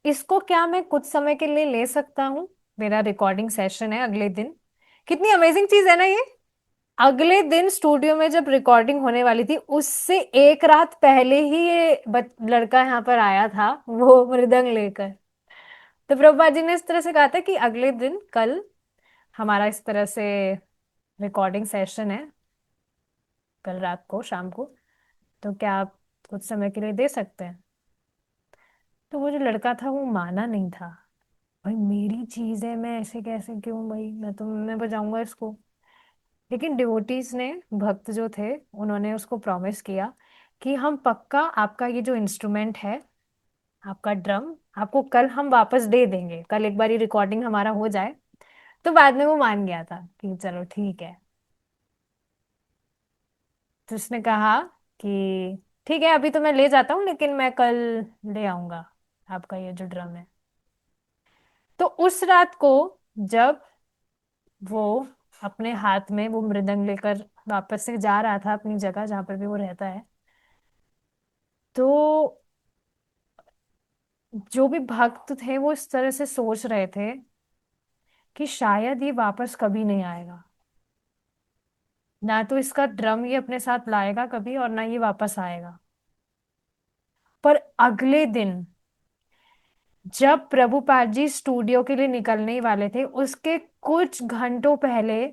A: इसको क्या मैं कुछ समय के लिए ले सकता हूँ? मेरा रिकॉर्डिंग सेशन है अगले दिन। कितनी अमेजिंग चीज है ना ये। अगले दिन स्टूडियो में जब रिकॉर्डिंग होने वाली थी, उससे एक रात पहले ही ये लड़का यहाँ पर आया था वो मृदंग लेकर। तो प्रभुपाद जी ने इस तरह से कहा था कि अगले दिन, कल हमारा इस तरह से रिकॉर्डिंग सेशन है, कल रात को, शाम को, तो क्या आप कुछ समय के लिए दे सकते हैं? तो वो जो लड़का था वो माना नहीं था। भाई मेरी चीज है, मैं ऐसे कैसे, क्यों भाई, मैं बजाऊंगा इसको। लेकिन डिवोटीज ने, भक्त जो थे, उन्होंने उसको प्रॉमिस किया कि हम पक्का आपका ये जो इंस्ट्रूमेंट है आपका ड्रम आपको कल हम वापस दे देंगे, कल एक बारी रिकॉर्डिंग हमारा हो जाए। तो बाद में वो मान गया था कि चलो ठीक है। तो उसने कहा कि ठीक है, अभी तो मैं ले जाता हूँ, लेकिन मैं कल ले आऊंगा आपका ये जो ड्रम है। तो उस रात को जब वो अपने हाथ में वो मृदंग लेकर वापस से जा रहा था अपनी जगह जहां पर भी वो रहता है, तो जो भी भक्त थे वो इस तरह से सोच रहे थे कि शायद ये वापस कभी नहीं आएगा, ना तो इसका ड्रम ये अपने साथ लाएगा कभी और ना ये वापस आएगा। पर अगले दिन जब प्रभुपाद जी स्टूडियो के लिए निकलने ही वाले थे, उसके कुछ घंटों पहले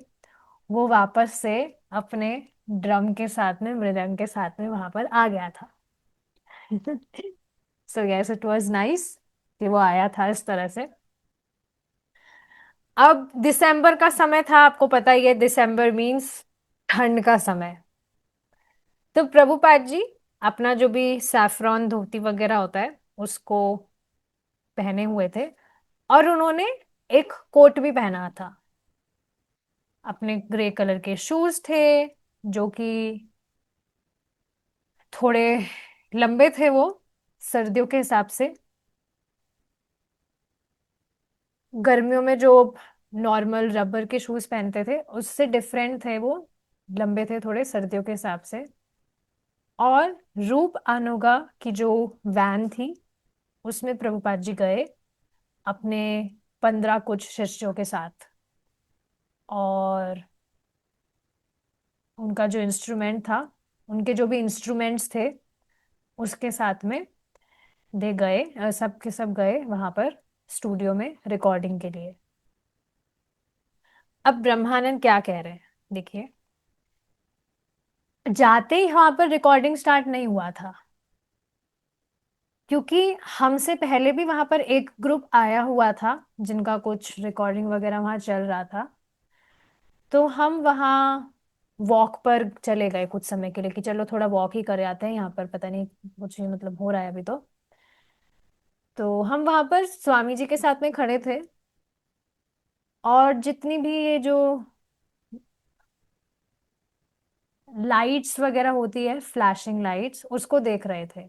A: वो वापस से अपने ड्रम के साथ में, मृदंग के साथ में वहां पर आ गया था। So yes, it was nice कि वो आया था इस तरह से। अब दिसंबर का समय था, आपको पता ही है दिसंबर मीन्स ठंड का समय। तो प्रभुपाद जी अपना जो भी सैफरॉन धोती वगैरह होता है उसको पहने हुए थे, और उन्होंने एक कोट भी पहना था। अपने ग्रे कलर के शूज थे जो कि थोड़े लंबे थे, वो सर्दियों के हिसाब से। गर्मियों में जो नॉर्मल रबर के शूज पहनते थे उससे डिफरेंट थे वो, लंबे थे थोड़े सर्दियों के हिसाब से। और रूप अनुगा की जो वैन थी उसमें प्रभुपाद जी गए अपने 15 कुछ शिष्यों के साथ। और उनका जो इंस्ट्रूमेंट था, उनके जो भी इंस्ट्रूमेंट्स थे उसके साथ में दे गए, सब के सब गए वहां पर स्टूडियो में रिकॉर्डिंग के लिए। अब ब्रह्मानंद क्या कह रहे हैं, देखिए। जाते ही वहां पर रिकॉर्डिंग स्टार्ट नहीं हुआ था, क्योंकि हमसे पहले भी वहां पर एक ग्रुप आया हुआ था जिनका कुछ रिकॉर्डिंग वगैरह वहां चल रहा था। तो हम वहाँ वॉक पर चले गए कुछ समय के लिए कि चलो थोड़ा वॉक ही करे आते हैं, यहाँ पर पता नहीं कुछ ही मतलब हो रहा है अभी तो हम वहां पर स्वामी जी के साथ में खड़े थे, और जितनी भी ये जो लाइट्स वगैरह होती है, फ्लैशिंग लाइट्स, उसको देख रहे थे।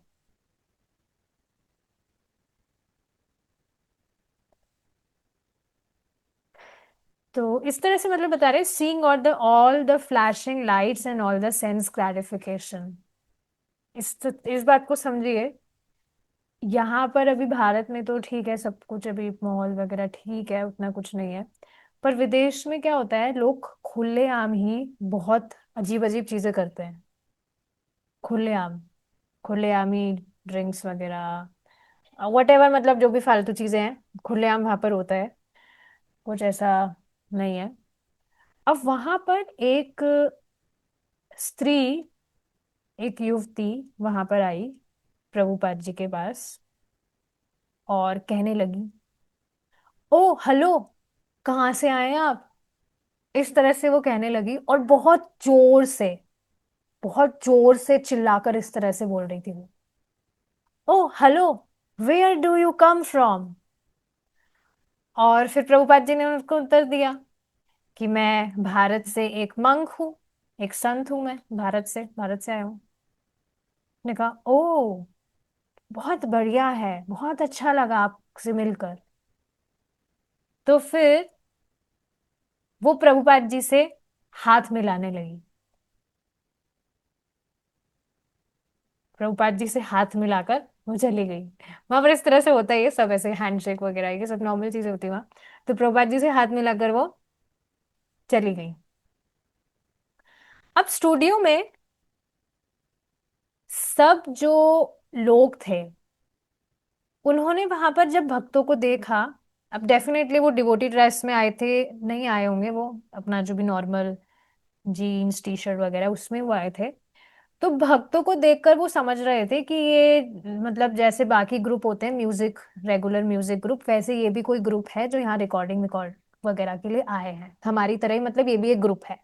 A: तो इस तरह से मतलब बता रहे, seeing all the flashing lights and all the sense gratification. इस बात को समझिए। यहाँ पर अभी भारत में तो ठीक है, सब कुछ अभी माहौल वगैरह ठीक है, उतना कुछ नहीं है। पर विदेश में क्या होता है, लोग खुलेआम ही बहुत अजीब अजीब चीजें करते हैं। खुलेआम, खुलेआम ही ड्रिंक्स वगैरह, वट एवर, मतलब जो भी फालतू चीजें हैं खुलेआम वहां पर होता है, कुछ ऐसा नहीं है। अब वहां पर एक स्त्री, एक युवती वहां पर आई प्रभुपाद जी के पास और कहने लगी, ओ हेलो, कहाँ से आए हैं आप। इस तरह से वो कहने लगी, और बहुत जोर से चिल्लाकर इस तरह से बोल रही थी वो, oh hello, where do you come from. और फिर प्रभुपाद जी ने उनको उत्तर दिया कि मैं भारत से एक मंक हूँ, एक संत हूं, मैं भारत से आया हूँ। ने कहा, ओ बहुत बढ़िया है, बहुत अच्छा लगा आपसे मिलकर। तो फिर वो प्रभुपाद जी से हाथ मिलाने लगी। प्रभुपाद जी से हाथ मिलाकर वो चली गई। वहां पर इस तरह से होता है, ये सब ऐसे हैंडशेक वगैरह ये सब नॉर्मल चीजें होती है वहां। तो प्रभुपाद जी से हाथ मिलाकर वो चली गई। अब स्टूडियो में सब जो लोग थे, उन्होंने वहां पर जब भक्तों को देखा, अब डेफिनेटली वो डिवोटी ड्रेस में आए थे, नहीं आए होंगे वो अपना जो भी नॉर्मल जीन्स टी शर्ट वगैरह उसमें वो आए थे। तो भक्तों को देखकर वो समझ रहे थे कि ये मतलब जैसे बाकी ग्रुप होते हैं म्यूजिक, रेगुलर म्यूजिक ग्रुप, वैसे ये भी कोई ग्रुप है जो यहाँ रिकॉर्ड वगैरह के लिए आए हैं हमारी तरह ही, मतलब ये भी एक ग्रुप है।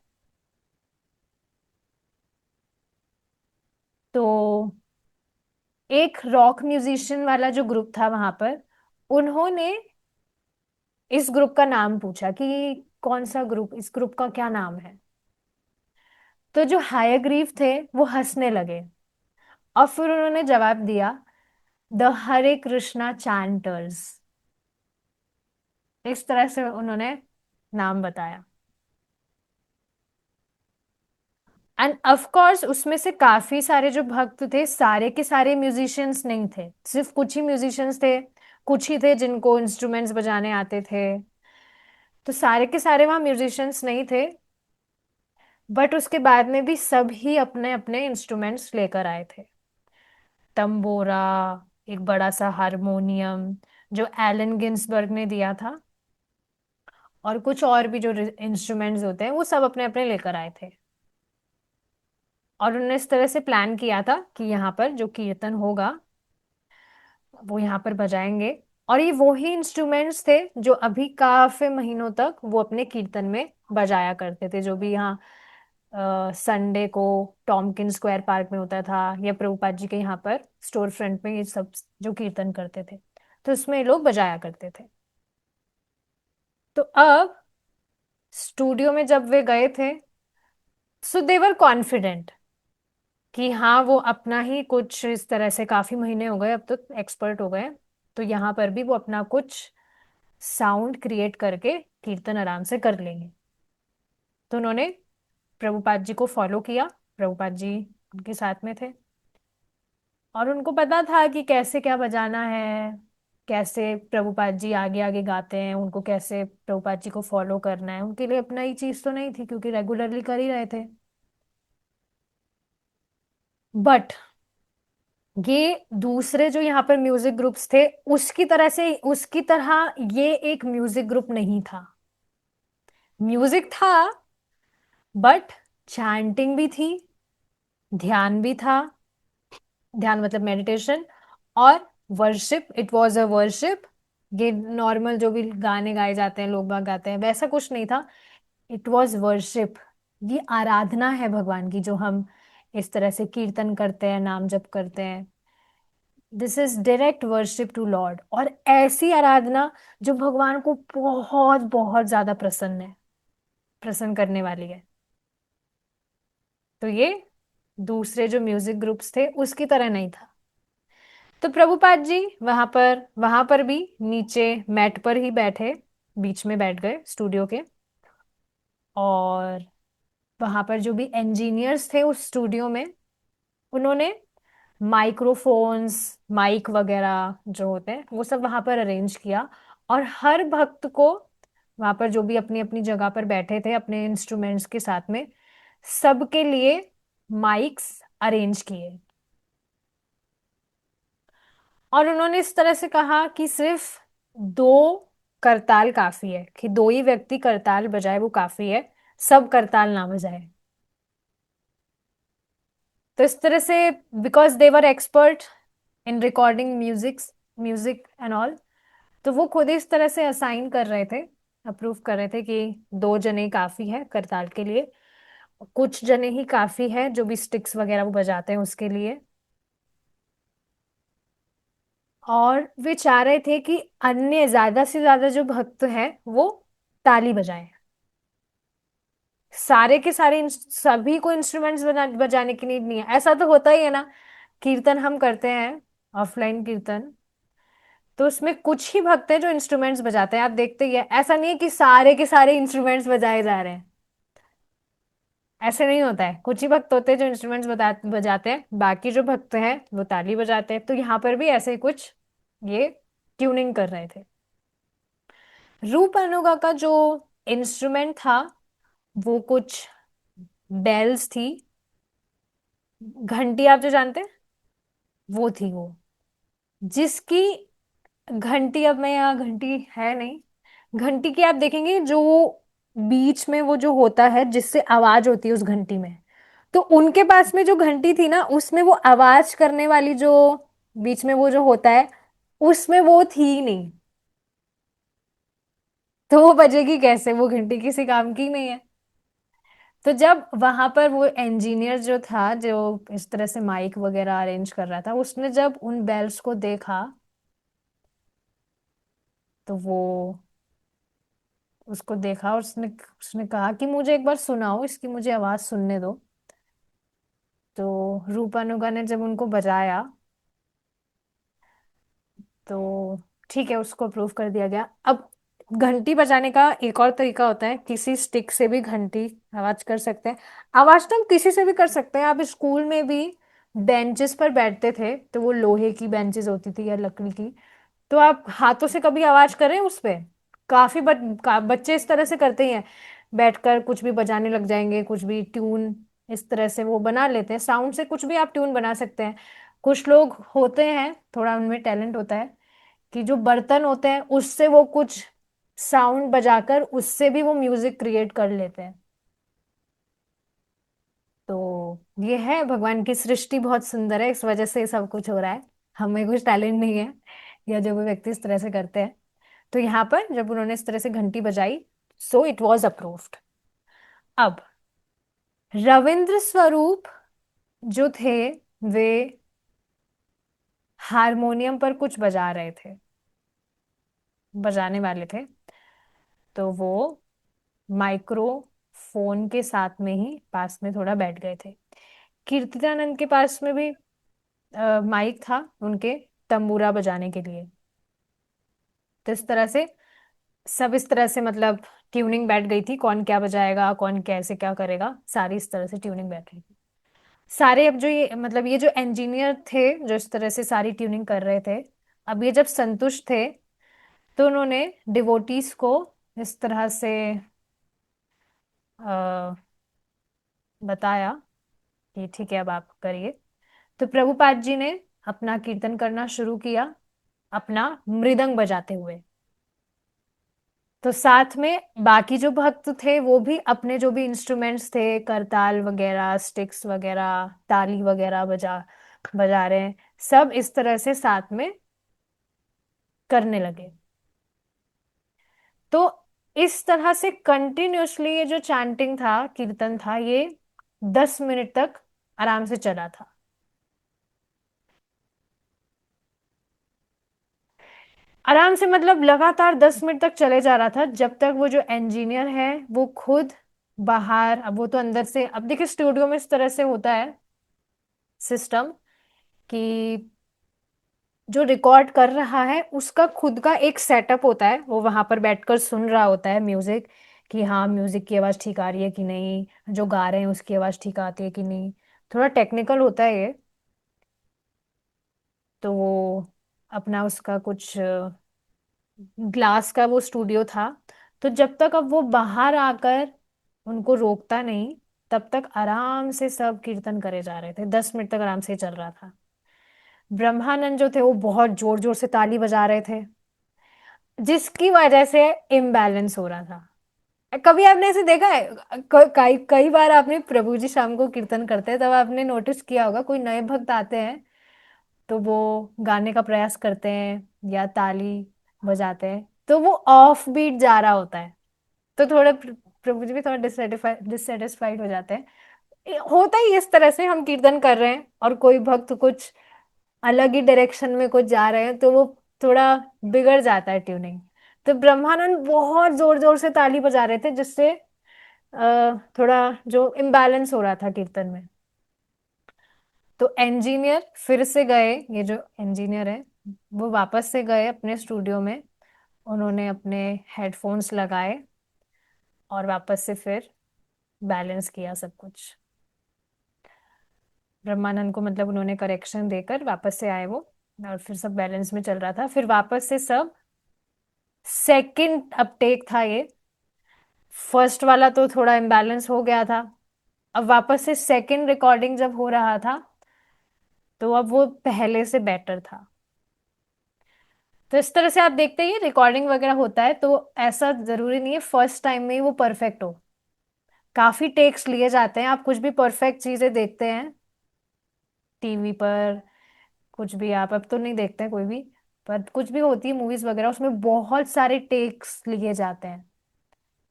A: तो एक रॉक म्यूजिशियन वाला जो ग्रुप था वहां पर, उन्होंने इस ग्रुप का नाम पूछा कि कौन सा ग्रुप, इस ग्रुप का क्या नाम है। तो जो हायग्रीव थे वो हंसने लगे, और फिर उन्होंने जवाब दिया, द हरे कृष्णा चैंटर्स। इस तरह से उन्होंने नाम बताया। एंड ऑफ कोर्स उसमें से काफी सारे जो भक्त थे, सारे के सारे म्यूजिशियंस नहीं थे, सिर्फ कुछ ही म्यूजिशियंस थे, कुछ ही थे जिनको इंस्ट्रूमेंट्स बजाने आते थे। तो सारे के सारे वहाँ म्यूजिशियंस नहीं थे, बट उसके बाद में भी सभी अपने अपने इंस्ट्रूमेंट्स लेकर आए थे। तंबोरा, एक बड़ा सा हारमोनियम जो एलन गिन्सबर्ग ने दिया था, और कुछ और भी जो इंस्ट्रूमेंट्स होते हैं वो सब अपने अपने लेकर आए थे। और उन्होंने इस तरह से प्लान किया था कि यहाँ पर जो कीर्तन होगा वो यहाँ पर बजाएंगे। और ये वो ही इंस्ट्रूमेंट्स थे जो अभी काफी महीनों तक वो अपने कीर्तन में बजाया करते थे, जो भी यहाँ संडे को टॉमकिन स्क्वायर पार्क में होता था, या प्रभुपाद जी के यहाँ पर स्टोर फ्रंट में ये सब जो कीर्तन करते थे, तो इसमें ये लोग बजाया करते थे। तो अब स्टूडियो में जब वे गए थे, सो देवर कॉन्फिडेंट कि हाँ वो अपना ही कुछ, इस तरह से काफी महीने हो गए, अब तो एक्सपर्ट हो गए, तो यहाँ पर भी वो अपना कुछ साउंड क्रिएट करके कीर्तन आराम से कर लेंगे। तो उन्होंने प्रभुपाद जी को फॉलो किया, प्रभुपाद जी उनके साथ में थे, और उनको पता था कि कैसे क्या बजाना है, कैसे प्रभुपाद जी आगे आगे गाते हैं, उनको कैसे प्रभुपाद जी को फॉलो करना है। उनके लिए अपना ही चीज तो नहीं थी, क्योंकि रेगुलरली कर ही रहे थे। बट ये दूसरे जो यहाँ पर म्यूजिक ग्रुप्स थे, उसकी तरह ये एक म्यूजिक ग्रुप नहीं था। म्यूजिक था, बट चैंटिंग भी थी, ध्यान भी था, ध्यान मतलब मेडिटेशन, और worship, it was a worship. ये नॉर्मल जो भी गाने गाए जाते हैं, लोग बाग गाते हैं, वैसा कुछ नहीं था। It was worship. ये आराधना है भगवान की, जो हम इस तरह से कीर्तन करते हैं, नाम जप करते हैं। This is direct worship to lord, और ऐसी आराधना जो भगवान को बहुत बहुत ज्यादा प्रसन्न करने वाली है। तो ये दूसरे जो म्यूजिक ग्रुप्स थे उसकी तरह नहीं था। तो प्रभुपाद जी वहां पर भी नीचे मैट पर ही बैठे, बीच में बैठ गए स्टूडियो के। और वहां पर जो भी इंजीनियर्स थे उस स्टूडियो में, उन्होंने माइक्रोफोन्स, माइक वगैरह जो होते हैं वो सब वहां पर अरेंज किया। और हर भक्त को वहां पर, जो भी अपनी अपनी जगह पर बैठे थे अपने इंस्ट्रूमेंट्स के साथ में, सबके लिए माइक्स अरेंज किए। और उन्होंने इस तरह से कहा कि सिर्फ दो करताल काफी है, कि दो ही व्यक्ति करताल बजाए वो काफी है, सब करताल ना बजाए। तो इस तरह से, because they were expert in recording music and all, तो वो खुद इस तरह से असाइन कर रहे थे, अप्रूव कर रहे थे कि दो जने काफी है करताल के लिए, कुछ जने ही काफी है जो भी स्टिक्स वगैरह वो बजाते हैं उसके लिए। और वे चाह रहे थे कि अन्य ज्यादा से ज्यादा जो भक्त हैं वो ताली बजाएं। सारे के सारे सभी को इंस्ट्रूमेंट्स बजाने की नीड नहीं है। ऐसा तो होता ही है ना, कीर्तन हम करते हैं, ऑफलाइन कीर्तन, तो उसमें कुछ ही भक्त हैं जो इंस्ट्रूमेंट्स बजाते हैं, आप देखते ही है। ऐसा नहीं है कि सारे के सारे इंस्ट्रूमेंट्स बजाए जा रहे हैं, ऐसे नहीं होता है। कुछ ही भक्त होते हैं जो इंस्ट्रूमेंट्स बजाते हैं, बाकी जो भक्त हैं वो ताली बजाते हैं। तो यहाँ पर भी ऐसे ही कुछ ये ट्यूनिंग कर रहे थे। रूप अनुगा का जो इंस्ट्रूमेंट था वो कुछ बेल्स थी, घंटी आप जो जानते हैं वो थी वो, जिसकी घंटी, अब मैं यहाँ घंटी है नहीं, घंटी की आप देखेंगे जो बीच में वो जो होता है जिससे आवाज होती है उस घंटी में, तो उनके पास में जो घंटी थी ना उसमें वो आवाज करने वाली जो बीच में वो जो होता है, उसमें वो थी ही नहीं। तो वो बजेगी कैसे, वो घंटी किसी काम की नहीं है। तो जब वहां पर वो इंजीनियर जो था, जो इस तरह से माइक वगैरह अरेंज कर रहा था, उसने जब उन बेल्स को देखा, तो वो उसको देखा और उसने उसने कहा कि मुझे एक बार सुनाओ, इसकी मुझे आवाज सुनने दो। तो रूपानुगा ने जब उनको बजाया, तो ठीक है, उसको अप्रूव कर दिया गया। अब घंटी बजाने का एक और तरीका होता है, किसी स्टिक से भी घंटी आवाज कर सकते हैं। आवाज तो हम किसी से भी कर सकते हैं। आप स्कूल में भी बेंचेस पर बैठते थे, तो वो लोहे की बेंचेस होती थी या लकड़ी की, तो आप हाथों से कभी आवाज करें उस पे? काफी बच्चे इस तरह से करते ही हैं, बैठकर कुछ भी बजाने लग जाएंगे, कुछ भी ट्यून इस तरह से वो बना लेते हैं, साउंड से कुछ भी आप ट्यून बना सकते हैं। कुछ लोग होते हैं, थोड़ा उनमें टैलेंट होता है, कि जो बर्तन होते हैं उससे वो कुछ साउंड बजाकर उससे भी वो म्यूजिक क्रिएट कर लेते हैं। तो ये है, भगवान की सृष्टि बहुत सुंदर है, इस वजह से ये सब कुछ हो रहा है। हमें कुछ टैलेंट नहीं है, या जो भी व्यक्ति इस तरह से करते हैं। तो यहाँ पर जब उन्होंने इस तरह से घंटी बजाई, सो इट वॉज अप्रूव्ड। अब रविंद्र स्वरूप जो थे, वे हारमोनियम पर कुछ बजा रहे थे, बजाने वाले थे। तो वो माइक्रोफोन के साथ में ही पास में थोड़ा बैठ गए थे। कीर्तिदानंद के पास में भी माइक था उनके, तंबूरा बजाने के लिए। तो इस तरह से सब इस तरह से मतलब ट्यूनिंग बैठ गई थी, कौन क्या बजाएगा, कौन कैसे क्या करेगा, सारी इस तरह से ट्यूनिंग बैठ गई थी। सारे अब जो ये मतलब ये जो इंजीनियर थे जो इस तरह से सारी ट्यूनिंग कर रहे थे, अब ये जब संतुष्ट थे, तो उन्होंने डिवोटीज को इस तरह से आ, बताया कि ठीक है, अब आप करिए। तो प्रभुपाद जी ने अपना कीर्तन करना शुरू किया, अपना मृदंग बजाते हुए। तो साथ में बाकी जो भक्त थे वो भी अपने जो भी इंस्ट्रूमेंट्स थे, करताल वगैरह, स्टिक्स वगैरह, ताली वगैरह बजा बजा रहे हैं, सब इस तरह से साथ में करने लगे। तो इस तरह से कंटिन्यूअसली ये जो चैंटिंग था, कीर्तन था, ये 10 मिनट तक आराम से चला था। आराम से मतलब लगातार 10 मिनट तक चले जा रहा था, जब तक वो जो इंजीनियर है वो खुद बाहर, अब वो तो अंदर से, अब देखिए स्टूडियो में इस तरह से होता है सिस्टम, कि जो रिकॉर्ड कर रहा है उसका खुद का एक सेटअप होता है, वो वहां पर बैठकर सुन रहा होता है म्यूजिक, कि हाँ म्यूजिक की आवाज ठीक आ रही है कि नहीं, जो गा रहे हैं उसकी आवाज ठीक आती है कि नहीं। थोड़ा टेक्निकल होता है ये। तो वो अपना उसका कुछ ग्लास का वो स्टूडियो था। तो जब तक अब वो बाहर आकर उनको रोकता नहीं, तब तक आराम से सब कीर्तन करे जा रहे थे, 10 मिनट तक आराम से चल रहा था। ब्रह्मानंद जो थे वो बहुत जोर जोर से ताली बजा रहे थे, जिसकी वजह से इम्बैलेंस हो रहा था। कभी आपने ऐसे देखा है? कई कई बार आपने, प्रभु जी शाम को कीर्तन करते हैं, तब आपने नोटिस किया होगा, कोई नए भक्त आते हैं तो वो गाने का प्रयास करते हैं या ताली बजाते हैं, तो वो ऑफ बीट जा रहा होता है, तो थोड़े प्रभु जी भी थोड़ा डिससेटिस्फाइड हो जाते हैं। होता ही इस तरह से, हम कीर्तन कर रहे हैं और कोई भक्त कुछ अलग ही डायरेक्शन में कुछ जा रहे हैं, तो वो थोड़ा बिगड़ जाता है ट्यूनिंग। तो ब्रह्मानंद बहुत जोर जोर से ताली बजा रहे थे, जिससे थोड़ा जो इम्बैलेंस हो रहा था कीर्तन में। तो इंजीनियर फिर से गए, ये जो इंजीनियर है वो वापस से गए अपने स्टूडियो में, उन्होंने अपने हेडफोन्स लगाए और वापस से फिर बैलेंस किया सब कुछ। ब्रह्मानंद को मतलब उन्होंने करेक्शन देकर वापस से आए वो, और फिर सब बैलेंस में चल रहा था। फिर वापस से सब, सेकंड अपटेक था ये, फर्स्ट वाला तो थोड़ा इम्बैलेंस हो गया था, अब वापस से सेकंड रिकॉर्डिंग जब हो रहा था, तो अब वो पहले से बेटर था। तो इस तरह से आप देखते हैं, रिकॉर्डिंग वगैरह होता है तो ऐसा जरूरी नहीं है फर्स्ट टाइम में ही वो परफेक्ट हो, काफी टेक्स लिए जाते हैं। आप कुछ भी परफेक्ट चीजें देखते हैं टीवी पर, कुछ भी, आप अब तो नहीं देखते हैं कोई भी, पर कुछ भी होती है मूवीज वगैरह, उसमें बहुत सारे टेक्स लिए जाते हैं,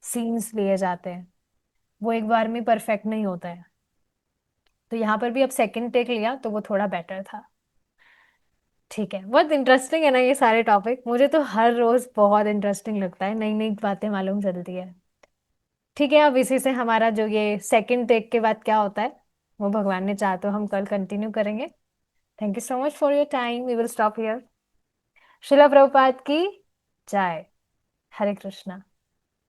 A: सीन्स लिए जाते हैं, वो एक बार में परफेक्ट नहीं होता है। तो यहाँ पर भी अब सेकंड टेक लिया तो वो थोड़ा बेटर था। ठीक है, बहुत इंटरेस्टिंग है ना ये सारे टॉपिक, मुझे तो हर रोज बहुत इंटरेस्टिंग लगता है, नई नई बातें मालूम चलती है। ठीक है, अब इसी से हमारा जो ये सेकंड टेक के बाद क्या होता है वो भगवान ने चाहा तो हम कल कंटिन्यू करेंगे। Thank you so much for your time, we will stop here. Srila Prabhupada की जय। हरे कृष्णा।